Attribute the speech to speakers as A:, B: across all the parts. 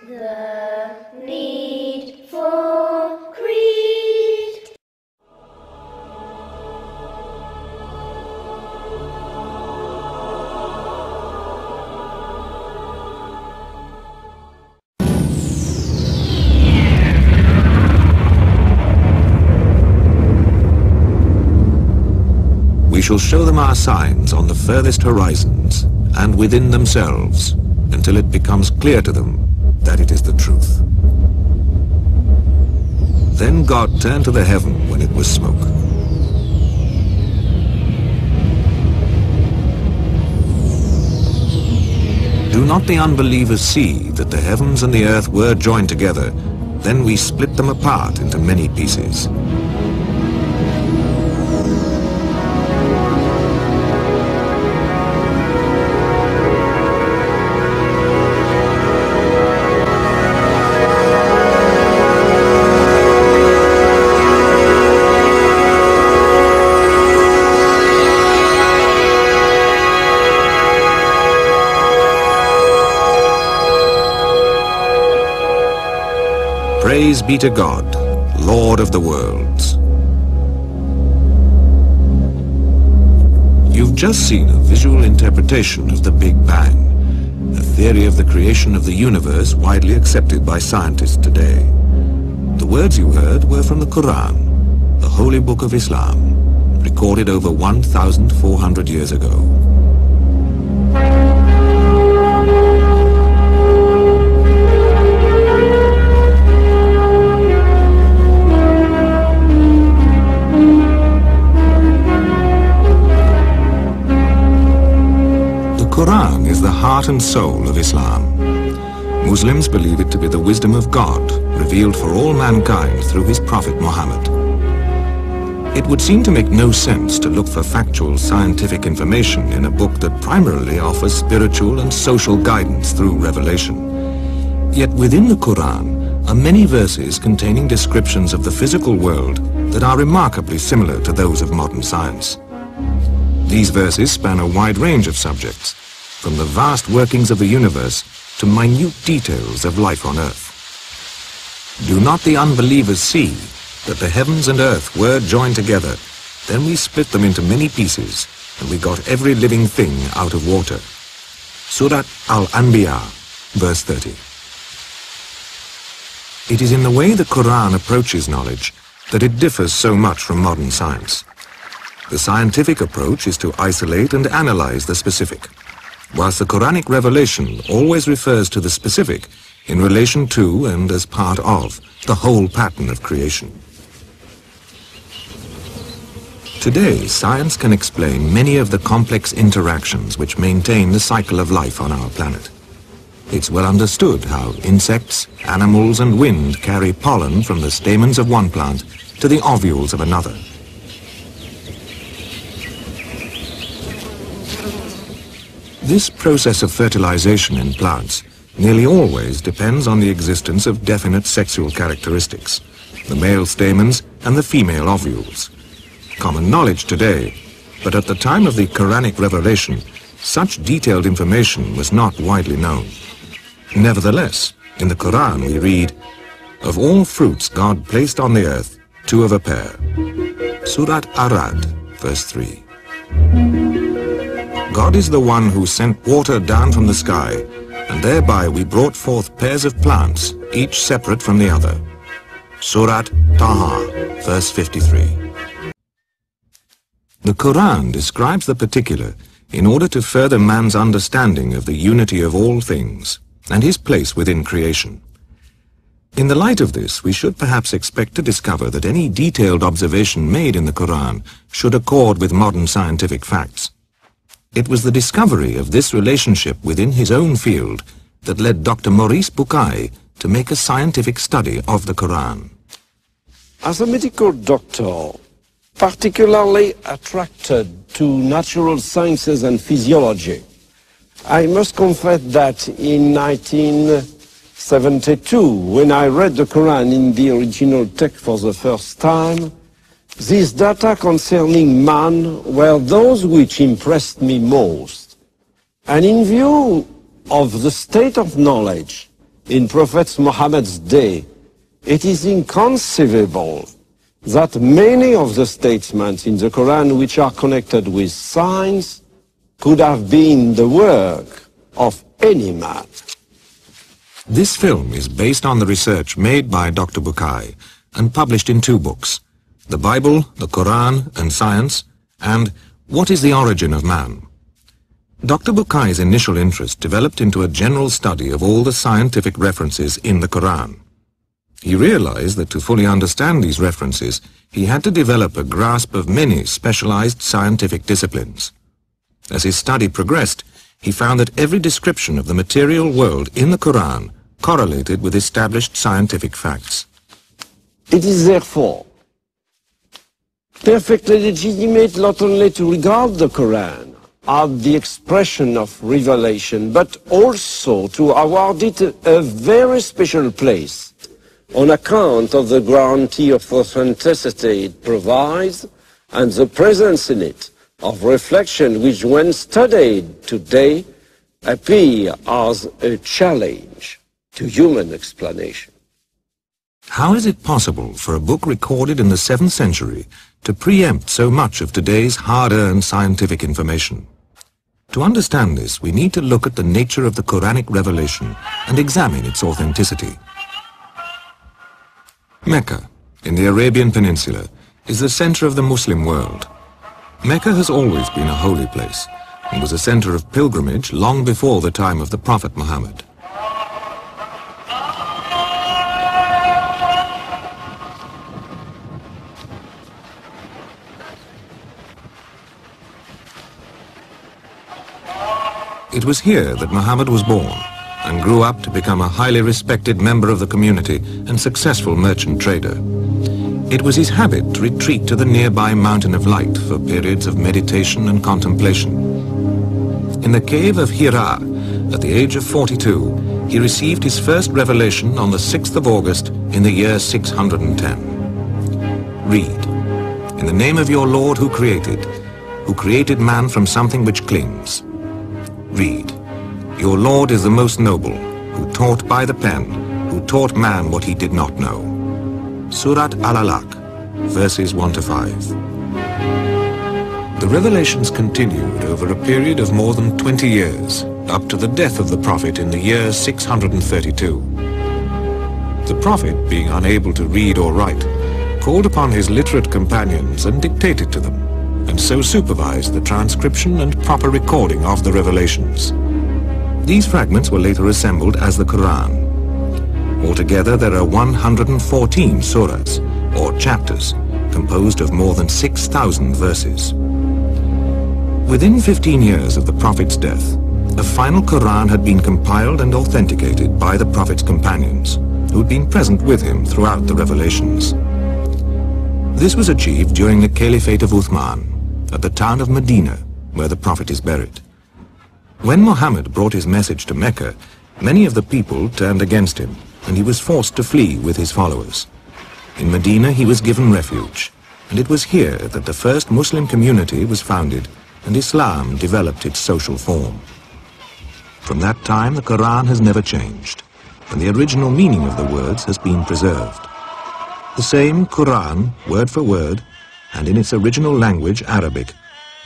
A: The need for creed.
B: We shall show them our signs on the furthest horizons and within themselves until it becomes clear to them that it is the truth. Then God turned to the heaven when it was smoke. Do not the unbelievers see that the heavens and the earth were joined together? Then we split them apart into many pieces. Praise be to God, Lord of the worlds. You've just seen a visual interpretation of the Big Bang, a theory of the creation of the universe widely accepted by scientists today. The words you heard were from the Quran, the holy book of Islam, recorded over 1,400 years ago. The Quran is the heart and soul of Islam. Muslims believe it to be the wisdom of God, revealed for all mankind through his prophet Muhammad. It would seem to make no sense to look for factual scientific information in a book that primarily offers spiritual and social guidance through revelation. Yet within the Quran are many verses containing descriptions of the physical world that are remarkably similar to those of modern science. These verses span a wide range of subjects, from the vast workings of the universe to minute details of life on earth. Do not the unbelievers see that the heavens and earth were joined together? Then we split them into many pieces, and we got every living thing out of water. Surah Al-Anbiya, verse 30. It is in the way the Quran approaches knowledge that it differs so much from modern science. The scientific approach is to isolate and analyze the specific, whilst the Quranic revelation always refers to the specific in relation to and as part of the whole pattern of creation. Today, science can explain many of the complex interactions which maintain the cycle of life on our planet. It's well understood how insects, animals and wind carry pollen from the stamens of one plant to the ovules of another. This process of fertilization in plants nearly always depends on the existence of definite sexual characteristics, the male stamens and the female ovules. Common knowledge today, but at the time of the Quranic revelation, such detailed information was not widely known. Nevertheless, in the Quran we read, "Of all fruits God placed on the earth, two of a pair." Surah Arad, verse 3. God is the one who sent water down from the sky, and thereby we brought forth pairs of plants, each separate from the other. Surah Taha, verse 53. The Quran describes the particular in order to further man's understanding of the unity of all things and his place within creation. In the light of this, we should perhaps expect to discover that any detailed observation made in the Quran should accord with modern scientific facts. It was the discovery of this relationship within his own field that led Dr. Maurice Bucaille to make a scientific study of the Quran.
C: As a medical doctor, particularly attracted to natural sciences and physiology, I must confess that in 1972, when I read the Quran in the original text for the first time, these data concerning man were those which impressed me most. And in view of the state of knowledge in Prophet Muhammad's day, it is inconceivable that many of the statements in the Quran which are connected with science could have been the work of any man.
B: This film is based on the research made by Dr. Bukai and published in 2 books, The Bible, the Quran and Science, and What is the Origin of Man? Dr. Bukai's initial interest developed into a general study of all the scientific references in the Quran. He realized that to fully understand these references, he had to develop a grasp of many specialized scientific disciplines. As his study progressed, he found that every description of the material world in the Quran correlated with established scientific facts.
C: It is therefore perfectly legitimate not only to regard the Quran as the expression of revelation, but also to award it a very special place on account of the guarantee of authenticity it provides and the presence in it of reflection which, when studied today, appear as a challenge to human explanation.
B: How is it possible for a book recorded in the 7th century to preempt so much of today's hard-earned scientific information? To understand this, we need to look at the nature of the Quranic revelation and examine its authenticity. Mecca, in the Arabian Peninsula, is the center of the Muslim world. Mecca has always been a holy place and was a center of pilgrimage long before the time of the Prophet Muhammad. It was here that Muhammad was born and grew up to become a highly respected member of the community and successful merchant trader. It was his habit to retreat to the nearby Mountain of Light for periods of meditation and contemplation. In the cave of Hira, at the age of 42, he received his first revelation on the 6th of August in the year 610. Read, "In the name of your Lord who created man from something which clings." Read, "Your Lord is the most noble, who taught by the pen, who taught man what he did not know." Surat Al-Alaq, verses 1 to 5. The revelations continued over a period of more than 20 years, up to the death of the Prophet in the year 632. The Prophet, being unable to read or write, called upon his literate companions and dictated to them, and so supervised the transcription and proper recording of the revelations. These fragments were later assembled as the Quran. Altogether, there are 114 surahs, or chapters, composed of more than 6,000 verses. Within 15 years of the Prophet's death, a final Quran had been compiled and authenticated by the Prophet's companions, who had been present with him throughout the revelations. This was achieved during the Caliphate of Uthman, at the town of Medina, where the Prophet is buried. When Muhammad brought his message to Mecca, many of the people turned against him, and he was forced to flee with his followers. In Medina, he was given refuge, and it was here that the first Muslim community was founded and Islam developed its social form. From that time, the Quran has never changed, and the original meaning of the words has been preserved. The same Quran, word for word, and in its original language, Arabic,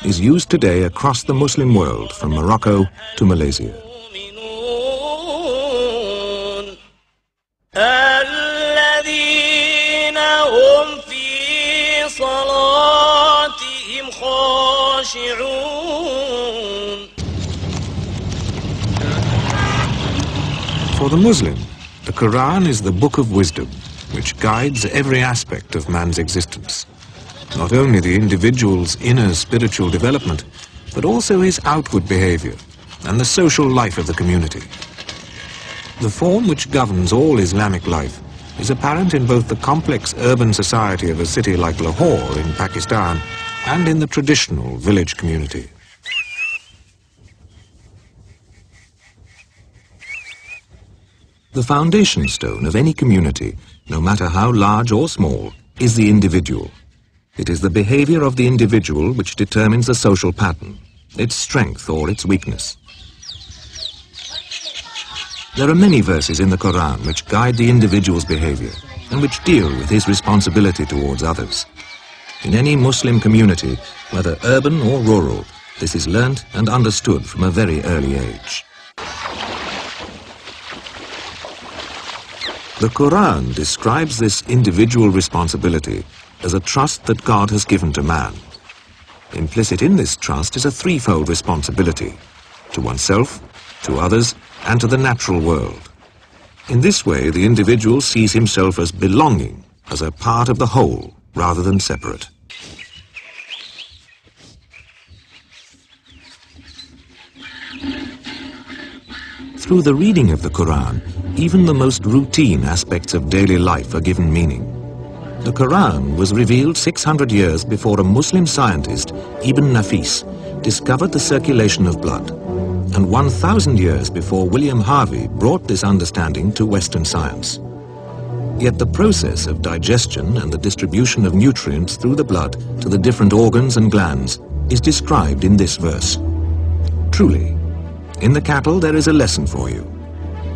B: is used today across the Muslim world from Morocco to Malaysia. For the Muslim, the Quran is the book of wisdom, which guides every aspect of man's existence. Not only the individual's inner spiritual development, but also his outward behavior and the social life of the community. The form which governs all Islamic life is apparent in both the complex urban society of a city like Lahore in Pakistan and in the traditional village community. The foundation stone of any community, no matter how large or small, is the individual. It is the behavior of the individual which determines the social pattern, its strength or its weakness. There are many verses in the Quran which guide the individual's behavior and which deal with his responsibility towards others. In any Muslim community, whether urban or rural, this is learnt and understood from a very early age. The Quran describes this individual responsibility as a trust that God has given to man. Implicit in this trust is a threefold responsibility: to oneself, to others, and to the natural world. In this way, the individual sees himself as belonging, as a part of the whole, rather than separate. Through the reading of the Quran, even the most routine aspects of daily life are given meaning. The Quran was revealed 600 years before a Muslim scientist, Ibn Nafis, discovered the circulation of blood, and 1,000 years before William Harvey brought this understanding to Western science. Yet the process of digestion and the distribution of nutrients through the blood to the different organs and glands is described in this verse. Truly, in the cattle there is a lesson for you.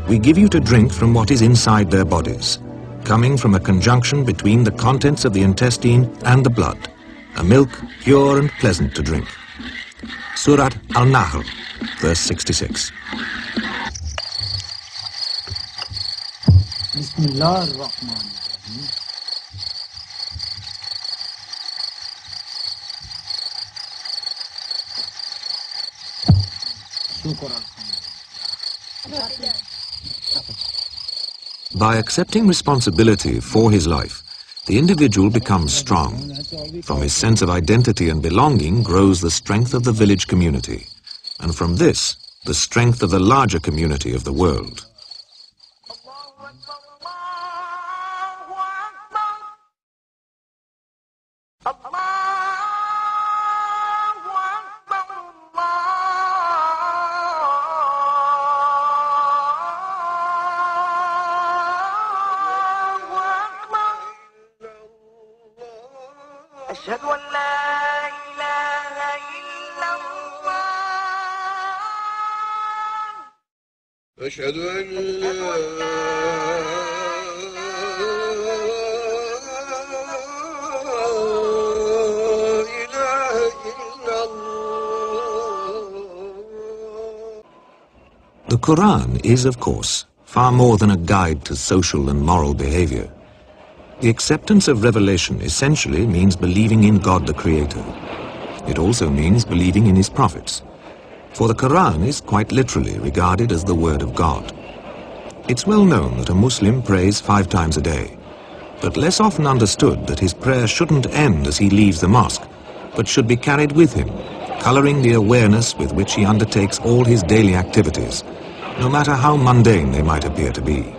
B: We give you to drink from what is inside their bodies, coming from a conjunction between the contents of the intestine and the blood, a milk pure and pleasant to drink. Surat Al-Nahl, verse 66. By accepting responsibility for his life, the individual becomes strong. From his sense of identity and belonging grows the strength of the village community, and from this, the strength of the larger community of the world.
D: أشهد أن لا إله إلا الله أشهد أن لا إله إلا الله.
B: The Quran is, of course, far more than a guide to social and moral behavior. The acceptance of revelation essentially means believing in God the Creator. It also means believing in His prophets. For the Quran is quite literally regarded as the Word of God. It's well known that a Muslim prays 5 times a day, but less often understood that his prayer shouldn't end as he leaves the mosque, but should be carried with him, coloring the awareness with which he undertakes all his daily activities, no matter how mundane they might appear to be.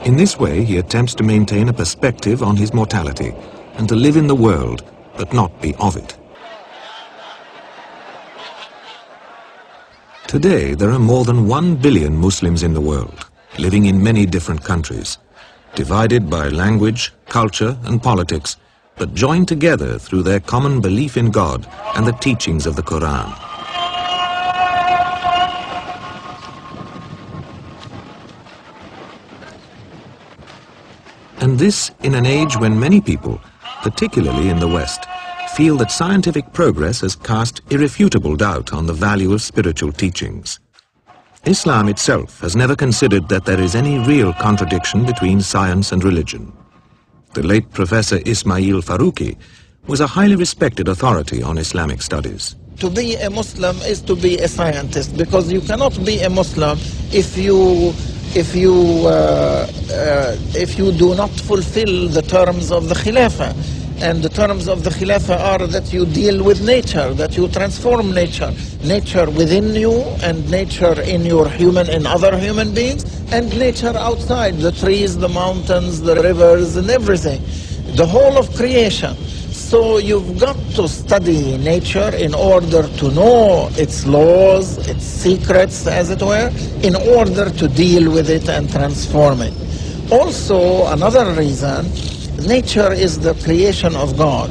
B: In this way, he attempts to maintain a perspective on his mortality and to live in the world, but not be of it. Today, there are more than 1 billion Muslims in the world, living in many different countries, divided by language, culture, and politics, but joined together through their common belief in God and the teachings of the Quran. And this in an age when many people, particularly in the West, feel that scientific progress has cast irrefutable doubt on the value of spiritual teachings. Islam itself has never considered that there is any real contradiction between science and religion. The late Professor Ismail Faruqi was a highly respected authority on Islamic studies.
E: To be a Muslim is to be a scientist, because you cannot be a Muslim if you do not fulfill the terms of the Khilafah. And the terms of the Khilafah are that you deal with nature, that you transform nature. Nature within you and nature in other human beings, and nature outside, the trees, the mountains, the rivers, and everything. The whole of creation. So you've got to study nature in order to know its laws, its secrets, as it were, in order to deal with it and transform it. Also, another reason, nature is the creation of God.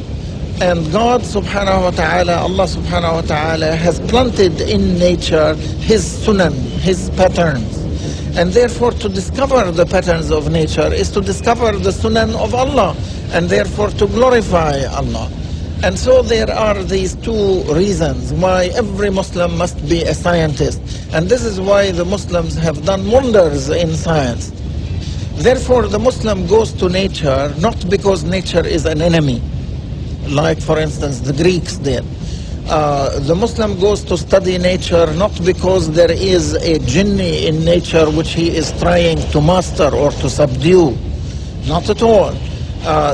E: And God subhanahu wa ta'ala, Allah subhanahu wa ta'ala has planted in nature His sunan, His patterns. And therefore, to discover the patterns of nature is to discover the sunan of Allah, and therefore to glorify Allah. And so there are these two reasons why every Muslim must be a scientist. And this is why the Muslims have done wonders in science. Therefore, the Muslim goes to nature not because nature is an enemy, like, for instance, the Greeks did. The Muslim goes to study nature not because there is a jinni in nature which he is trying to master or to subdue. Not at all.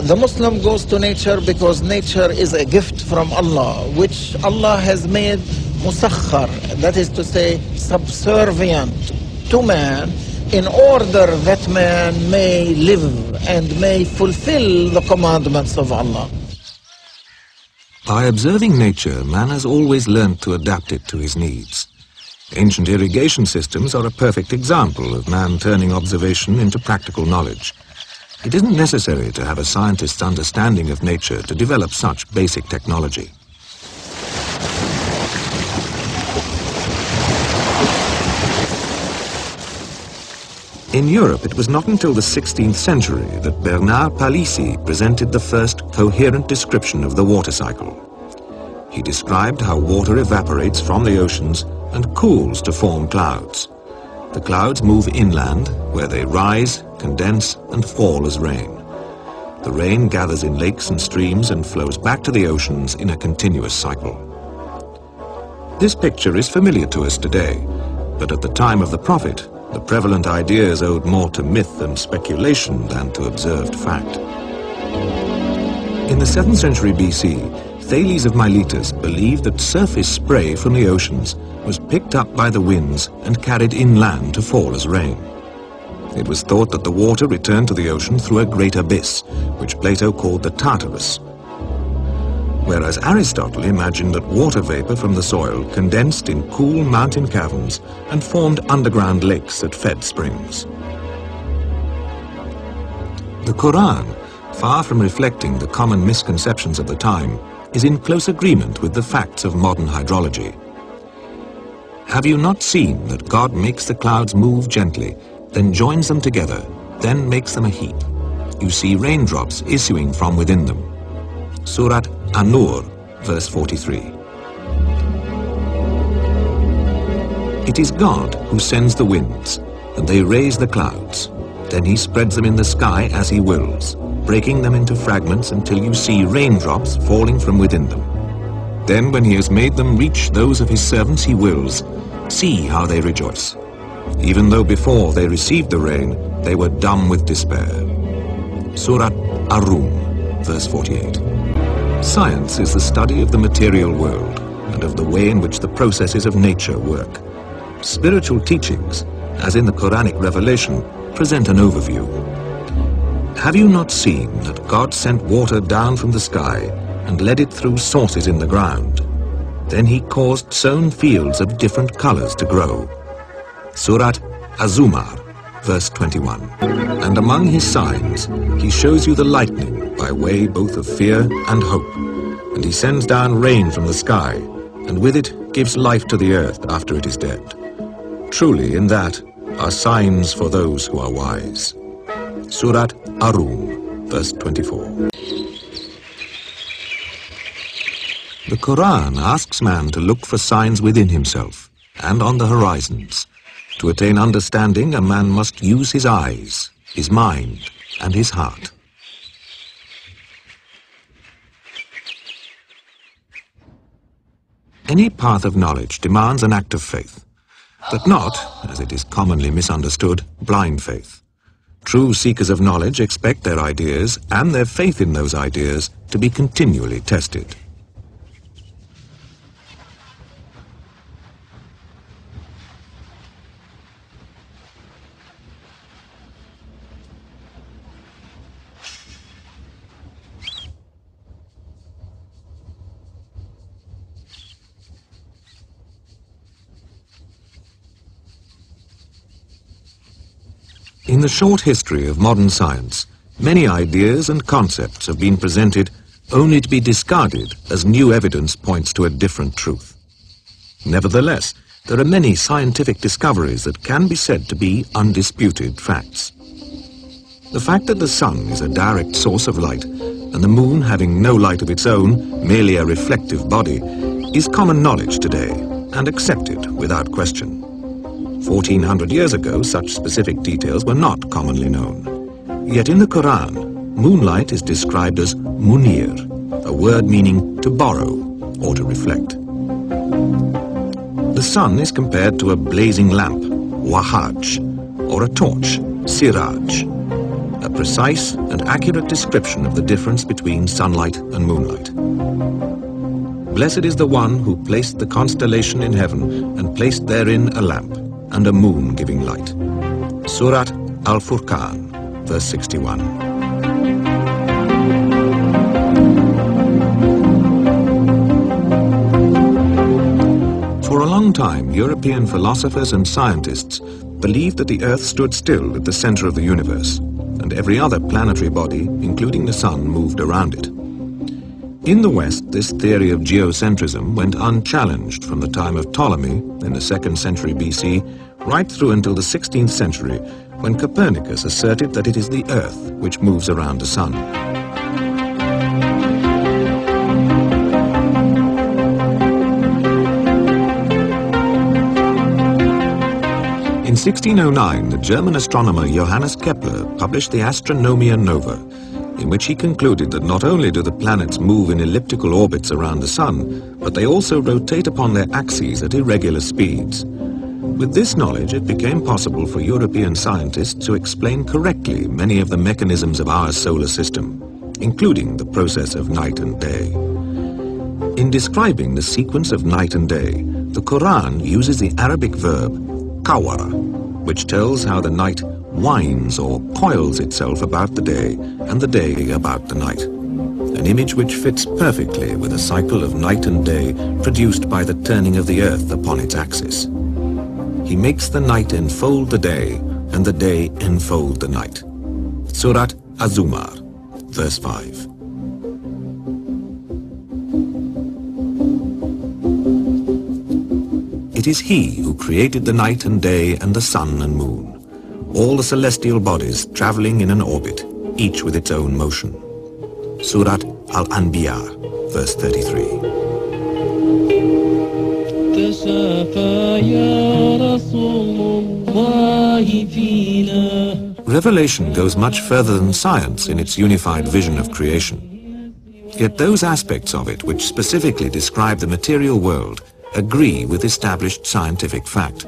E: The Muslim goes to nature because nature is a gift from Allah, which Allah has made musakhar, that is to say, subservient to man, in order that man may live and may fulfill the commandments of Allah.
B: By observing nature, man has always learnt to adapt it to his needs. Ancient irrigation systems are a perfect example of man turning observation into practical knowledge. It isn't necessary to have a scientist's understanding of nature to develop such basic technology. In Europe, it was not until the 16th century that Bernard Palissy presented the first coherent description of the water cycle. He described how water evaporates from the oceans and cools to form clouds. The clouds move inland, where they rise, condense, and fall as rain. The rain gathers in lakes and streams and flows back to the oceans in a continuous cycle. This picture is familiar to us today, but at the time of the Prophet, the prevalent ideas owed more to myth and speculation than to observed fact. In the 7th century BC, Thales of Miletus believed that surface spray from the oceans was picked up by the winds and carried inland to fall as rain. It was thought that the water returned to the ocean through a great abyss, which Plato called the Tartarus. Whereas Aristotle imagined that water vapor from the soil condensed in cool mountain caverns and formed underground lakes that fed springs. The Coran, far from reflecting the common misconceptions of the time, is in close agreement with the facts of modern hydrology. Have you not seen that God makes the clouds move gently, then joins them together, then makes them a heap? You see raindrops issuing from within them. Surat An-Nur, verse 43. It is God who sends the winds, and they raise the clouds. Then he spreads them in the sky as he wills, breaking them into fragments until you see raindrops falling from within them. Then when he has made them reach those of his servants he wills, see how they rejoice. Even though before they received the rain, they were dumb with despair. Surat Ar-Rum, verse 48. Science is the study of the material world and of the way in which the processes of nature work. Spiritual teachings, as in the Quranic revelation, present an overview. Have you not seen that God sent water down from the sky and led it through sources in the ground? Then he caused sown fields of different colors to grow. Surat Az-Zumar, verse 21. And among his signs, he shows you the lightning by way both of fear and hope. And he sends down rain from the sky, and with it gives life to the earth after it is dead. Truly in that are signs for those who are wise. Surat Ar-Rum, verse 24. The Quran asks man to look for signs within himself and on the horizons. To attain understanding, a man must use his eyes, his mind, and his heart. Any path of knowledge demands an act of faith, but not, as it is commonly misunderstood, blind faith. True seekers of knowledge expect their ideas and their faith in those ideas to be continually tested. In the short history of modern science, many ideas and concepts have been presented only to be discarded as new evidence points to a different truth. Nevertheless, there are many scientific discoveries that can be said to be undisputed facts. The fact that the sun is a direct source of light and the moon, having no light of its own, merely a reflective body, is common knowledge today and accepted without question. 1400 years ago, such specific details were not commonly known. Yet in the Quran, moonlight is described as munir, a word meaning to borrow or to reflect. The sun is compared to a blazing lamp, wahaj, or a torch, siraj, a precise and accurate description of the difference between sunlight and moonlight. Blessed is the one who placed the constellation in heaven and placed therein a lamp and a moon giving light. Surat Al-Furqan, verse 61. For a long time, European philosophers and scientists believed that the Earth stood still at the center of the universe, and every other planetary body, including the sun, moved around it. In the West, this theory of geocentrism went unchallenged from the time of Ptolemy in the 2nd century BC right through until the 16th century, when Copernicus asserted that it is the Earth which moves around the sun. In 1609, the German astronomer Johannes Kepler published the Astronomia Nova, in which he concluded that not only do the planets move in elliptical orbits around the sun, but they also rotate upon their axes at irregular speeds. With this knowledge, it became possible for European scientists to explain correctly many of the mechanisms of our solar system, including the process of night and day. In describing the sequence of night and day, the Quran uses the Arabic verb kawara, which tells how the night winds or coils itself about the day and the day about the night, an image which fits perfectly with a cycle of night and day produced by the turning of the earth upon its axis. He makes the night enfold the day and the day enfold the night. Surat Az-Zumar, verse 5. It is he who created the night and day and the sun and moon, all the celestial bodies traveling in an orbit, each with its own motion. Surat Al-Anbiya, verse 33. Revelation goes much further than science in its unified vision of creation. Yet those aspects of it which specifically describe the material world agree with established scientific fact.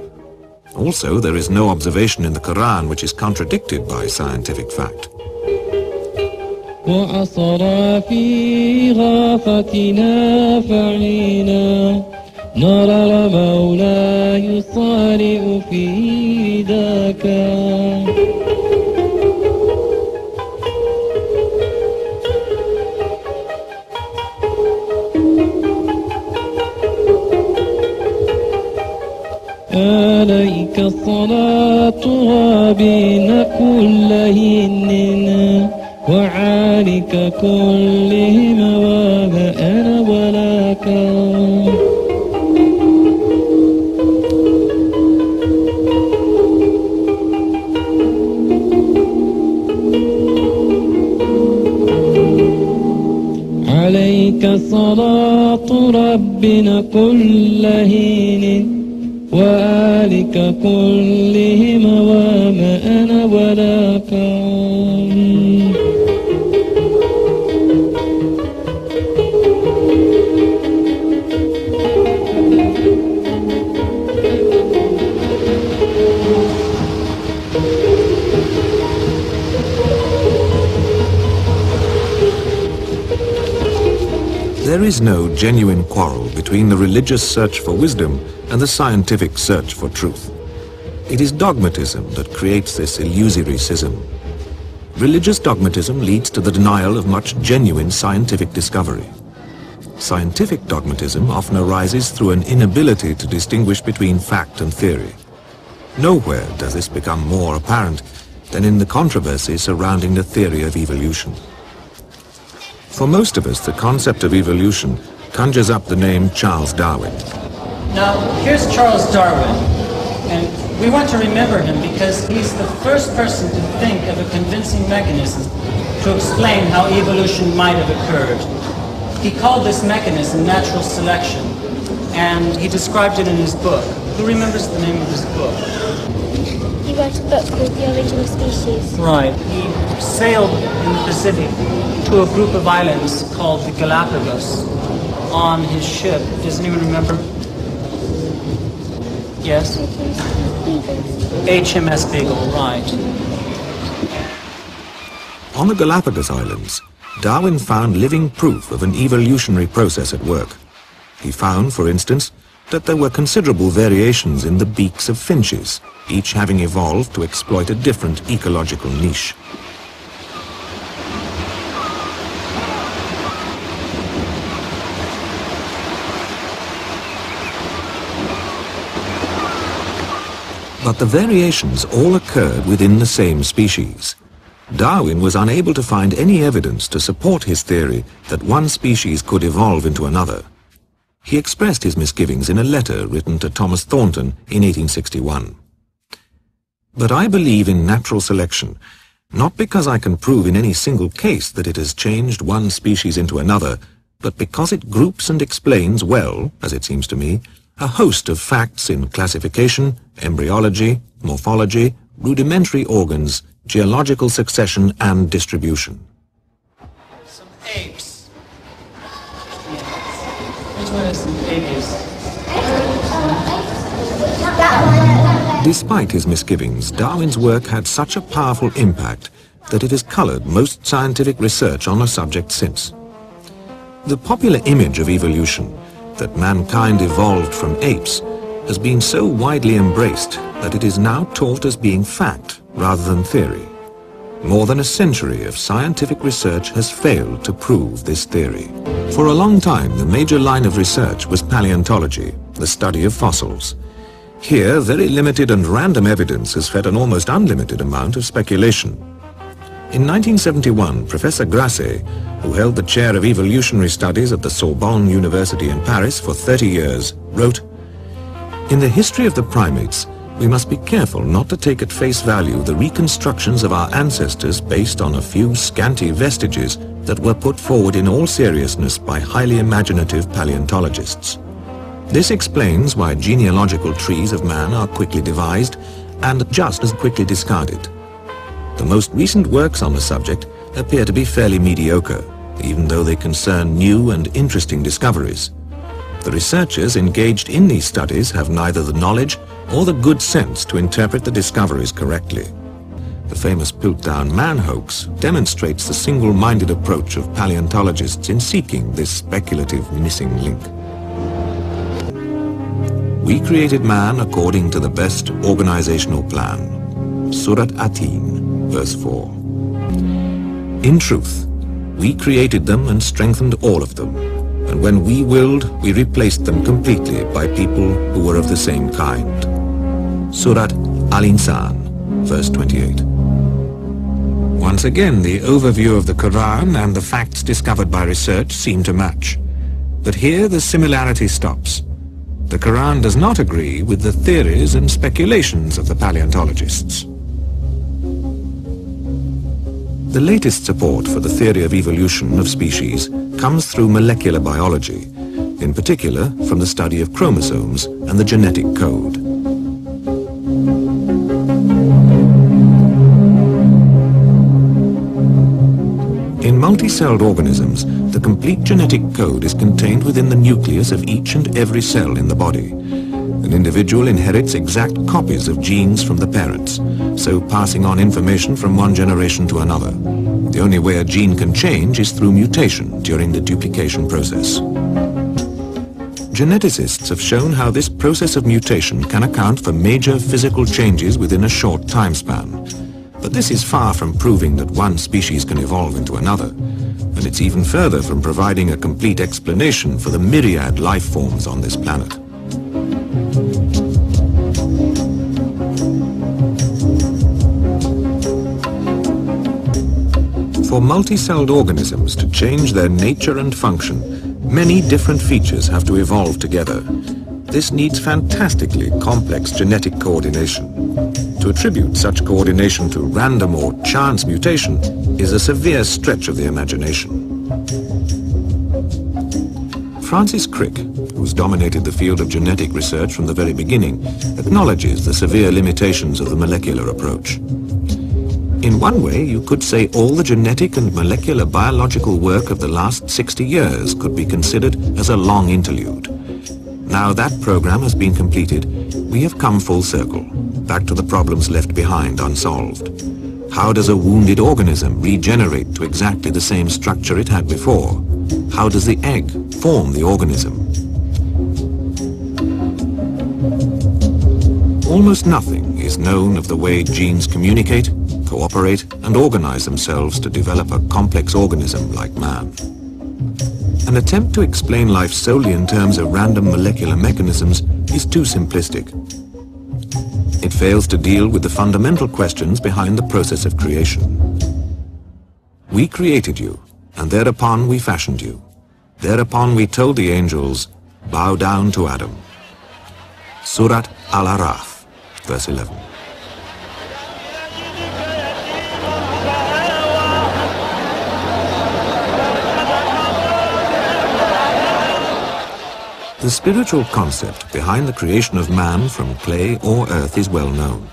B: Also, there is no observation in the Quran which is contradicted by scientific fact.
F: عليك صلاتها بين كلهن وعليك كلهما وما أنا ولا كان. عليك صلاة ربنا كلهن وآلك كلهما وما أنا ولا كان.
B: There is no genuine quarrel between the religious search for wisdom and the scientific search for truth. It is dogmatism that creates this illusory schism. Religious dogmatism leads to the denial of much genuine scientific discovery. Scientific dogmatism often arises through an inability to distinguish between fact and theory. Nowhere does this become more apparent than in the controversy surrounding the theory of evolution. For most of us, the concept of evolution conjures up the name Charles Darwin.
G: Now, here's Charles Darwin, and we want to remember him because he's the first person to think of a convincing mechanism to explain how evolution might have occurred. He called this mechanism natural selection, and he described it in his book. Who remembers the name of his book?
A: He wrote a book called The Origin of Species.
G: Right. He sailed in the Pacific to a group of islands called the Galapagos on his ship. Does anyone remember? Yes? HMS Beagle, right.
B: On the Galapagos Islands, Darwin found living proof of an evolutionary process at work. He found, for instance, that there were considerable variations in the beaks of finches, each having evolved to exploit a different ecological niche. But the variations all occurred within the same species. Darwin was unable to find any evidence to support his theory that one species could evolve into another. He expressed his misgivings in a letter written to Thomas Thornton in 1861. But I believe in natural selection, not because I can prove in any single case that it has changed one species into another, but because it groups and explains well, as it seems to me, a host of facts in classification, embryology, morphology, rudimentary organs, geological succession and distribution.
G: Some apes. Which one is some apes?
B: Despite his misgivings, Darwin's work had such a powerful impact that it has colored most scientific research on the subject since. The popular image of evolution, that mankind evolved from apes, has been so widely embraced that it is now taught as being fact rather than theory. More than a century of scientific research has failed to prove this theory. For a long time, the major line of research was paleontology, the study of fossils. Here, very limited and random evidence has fed an almost unlimited amount of speculation. In 1971, Professor Grasset, who held the chair of evolutionary studies at the Sorbonne University in Paris for 30 years, wrote, "In the history of the primates, we must be careful not to take at face value the reconstructions of our ancestors based on a few scanty vestiges that were put forward in all seriousness by highly imaginative paleontologists. This explains why genealogical trees of man are quickly devised and just as quickly discarded. The most recent works on the subject appear to be fairly mediocre, even though they concern new and interesting discoveries. The researchers engaged in these studies have neither the knowledge or the good sense to interpret the discoveries correctly. The famous Piltdown Man hoax demonstrates the single-minded approach of paleontologists in seeking this speculative missing link. We created man according to the best organizational plan. Surat Atin, verse 4. In truth, we created them and strengthened all of them, and when we willed, we replaced them completely by people who were of the same kind. Surat Al-Insan, verse 28. Once again, the overview of the Quran and the facts discovered by research seem to match. But here the similarity stops. The Quran does not agree with the theories and speculations of the paleontologists. The latest support for the theory of evolution of species comes through molecular biology, in particular from the study of chromosomes and the genetic code. In multicelled organisms, the complete genetic code is contained within the nucleus of each and every cell in the body. An individual inherits exact copies of genes from the parents, so passing on information from one generation to another. The only way a gene can change is through mutation during the duplication process. Geneticists have shown how this process of mutation can account for major physical changes within a short time span. But this is far from proving that one species can evolve into another, and it's even further from providing a complete explanation for the myriad life forms on this planet. For multicelled organisms to change their nature and function, many different features have to evolve together. this needs fantastically complex genetic coordination. To attribute such coordination to random or chance mutation is a severe stretch of the imagination. Francis Crick, who's dominated the field of genetic research from the very beginning, acknowledges the severe limitations of the molecular approach. In one way, you could say all the genetic and molecular biological work of the last 60 years could be considered as a long interlude. Now that program has been completed, we have come full circle, back to the problems left behind unsolved. How does a wounded organism regenerate to exactly the same structure it had before? How does the egg form the organism? Almost nothing is known of the way genes communicate, cooperate, and organize themselves to develop a complex organism like man. An attempt to explain life solely in terms of random molecular mechanisms is too simplistic. It fails to deal with the fundamental questions behind the process of creation. We created you, and thereupon we fashioned you. Thereupon we told the angels, bow down to Adam. Surat Al-Araf, verse 11. The spiritual concept behind the creation of man from clay or earth is well known.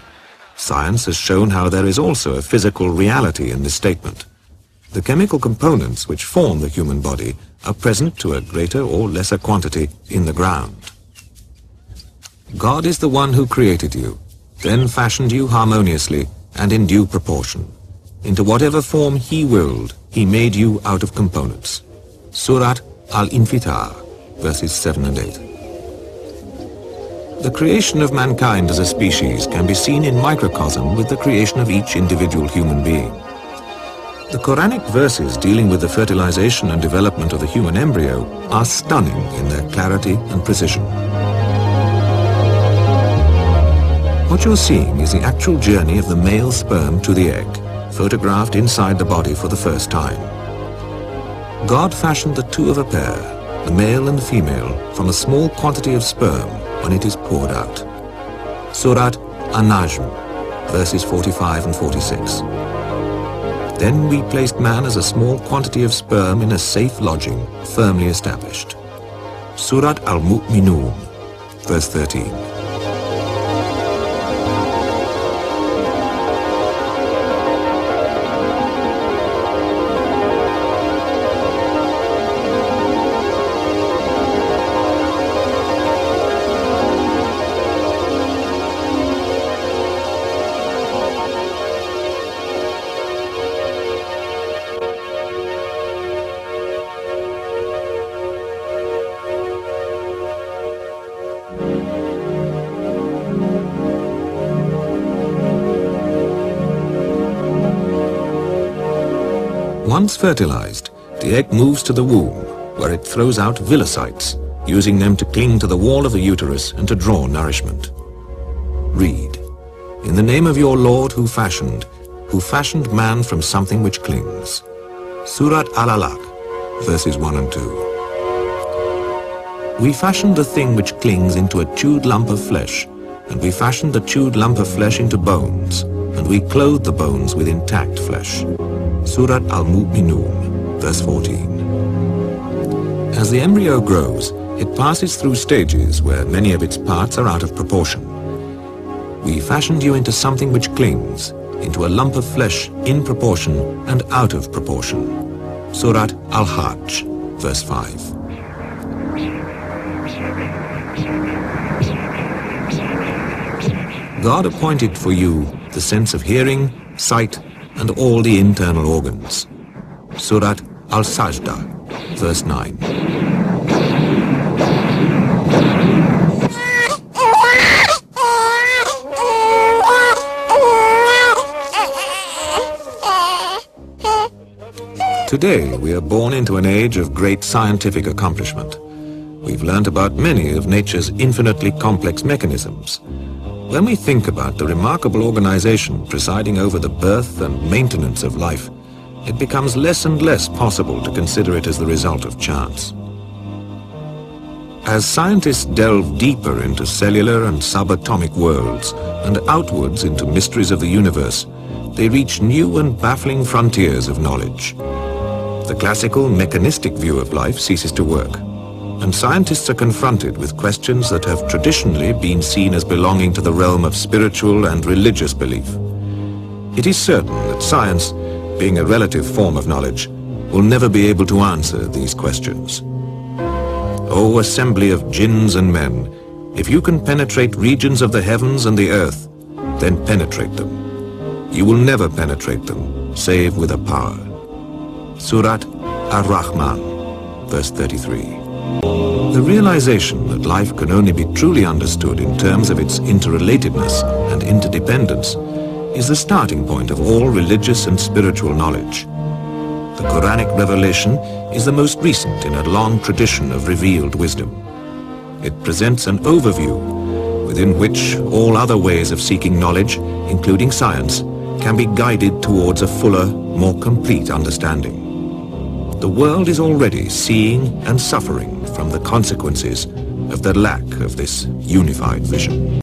B: Science has shown how there is also a physical reality in this statement. The chemical components which form the human body are present to a greater or lesser quantity in the ground. God is the one who created you, then fashioned you harmoniously and in due proportion. Into whatever form He willed, He made you out of components. Surat Al-Infitar, verses 7 and 8. The creation of mankind as a species can be seen in microcosm with the creation of each individual human being. The Quranic verses dealing with the fertilization and development of the human embryo are stunning in their clarity and precision. What you're seeing is the actual journey of the male sperm to the egg, photographed inside the body for the first time. God fashioned the two of a pair, the male and female, from a small quantity of sperm when it is poured out. Surat An-Najm, verses 45 and 46. Then we placed man as a small quantity of sperm in a safe lodging, firmly established. Surat Al-Mu'minun, verse 13. Once fertilized, the egg moves to the womb, where it throws out villocytes, using them to cling to the wall of the uterus and to draw nourishment. Read, "In the name of your Lord who fashioned man from something which clings." Surat Al-Alaq, verses 1 and 2. We fashioned the thing which clings into a chewed lump of flesh, and we fashioned the chewed lump of flesh into bones, and we clothed the bones with intact flesh. Surat Al-Mu'minun, verse 14. As the embryo grows, it passes through stages where many of its parts are out of proportion. We fashioned you into something which clings, into a lump of flesh in proportion and out of proportion. Surat Al-Hajj, verse 5. God appointed for you the sense of hearing, sight, and all the internal organs. Surat Al-Sajda, verse 9. Today, we are born into an age of great scientific accomplishment. We've learnt about many of nature's infinitely complex mechanisms. When we think about the remarkable organization presiding over the birth and maintenance of life, it becomes less and less possible to consider it as the result of chance. As scientists delve deeper into cellular and subatomic worlds and outwards into mysteries of the universe, they reach new and baffling frontiers of knowledge. The classical mechanistic view of life ceases to work, and scientists are confronted with questions that have traditionally been seen as belonging to the realm of spiritual and religious belief. It is certain that science, being a relative form of knowledge, will never be able to answer these questions. O assembly of jinns and men, if you can penetrate regions of the heavens and the earth, then penetrate them. You will never penetrate them, save with a power. Surat Ar-Rahman, verse 33. The realization that life can only be truly understood in terms of its interrelatedness and interdependence is the starting point of all religious and spiritual knowledge. The Quranic revelation is the most recent in a long tradition of revealed wisdom. It presents an overview within which all other ways of seeking knowledge, including science, can be guided towards a fuller, more complete understanding. The world is already seeing and suffering from the consequences of the lack of this unified vision.